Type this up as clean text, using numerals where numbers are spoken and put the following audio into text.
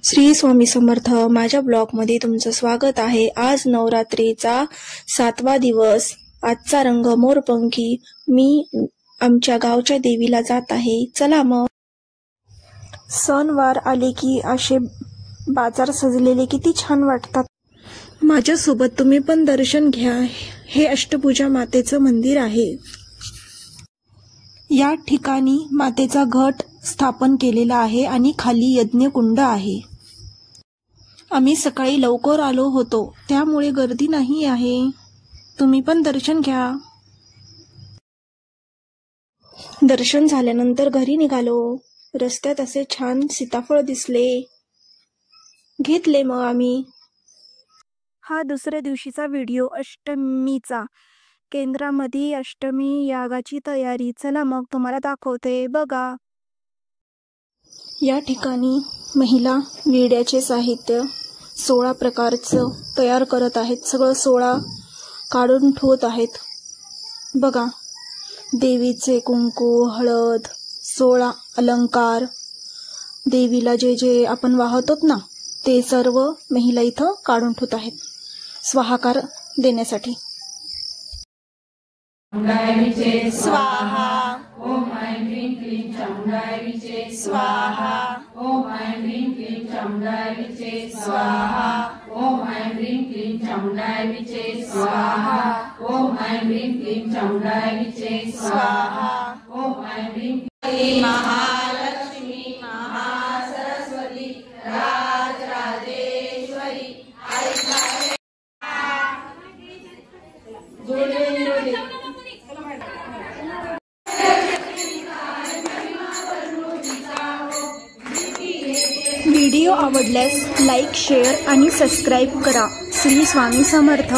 श्री स्वामी समर्थ. माझ्या ब्लॉगमध्ये तुमचं स्वागत आहे. आज नवरात्रीचा 7वा दिवस. आजचा रंग मोरपंखी. मी आमच्या गावच्या देवीला जात आहे. चला मग. सणवार आले की असे बाजार सजलेले किती छान वाटतात. माझ्यासोबत तुम्ही पण दर्शन घ्या. हे अष्टभुजा मातेचं मंदिर आहे. या ठिकाणी मातेचा घट स्थापन केलेला आहे आणि खाली यज्ञकुंड आहे. आम्ही सकाळी लवकर आलो होतो त्यामुळे गर्दी नाही आहे. तुम्ही पण दर्शन घ्या. दर्शन झाल्यानंतर घरी निघालो. रस्त्यात असे छान सीताफळ दिसले, घेतले मग आम्ही. हा दुसऱ्या दिवशीचा व्हिडिओ अष्टमीचा. केंद्रामध्ये अष्टमी यागाची तयारी. चला मग तुम्हाला दाखवते, बघा. या ठिकाणी महिला विड्याचे साहित्य 16 प्रकारचं तयार करत आहेत. सगळं 16 काढून ठेवत आहेत. बघा, देवीचे कुंकू, हळद, 16 अलंकार, देवीला जे जे आपण वाहतोत ना, ते सर्व महिला इथं काढून ठेवत आहेत स्वाहाकार देण्यासाठी. स्वाहा. ओम ऐं ह्रीं क्लीं चामुंडाय विचे स्वाहा. ओम ऐं ह्रीं क्लीं चामुंडाय विचे स्वाहा. ओम ऐं ह्रीं क्लीं चामुंडाय विचे स्वाहा. ओम ऐं ह्रीं क्लीं चामुंडाय विचे स्वाहा. ओम ऐं ह्रीं क्लीं महालक्ष्मी महासरस्वती राजराजेश्वरी व्हिडिओ आवडल्यास लाईक, शेअर आणि सबस्क्राईब करा. श्री स्वामी समर्थ.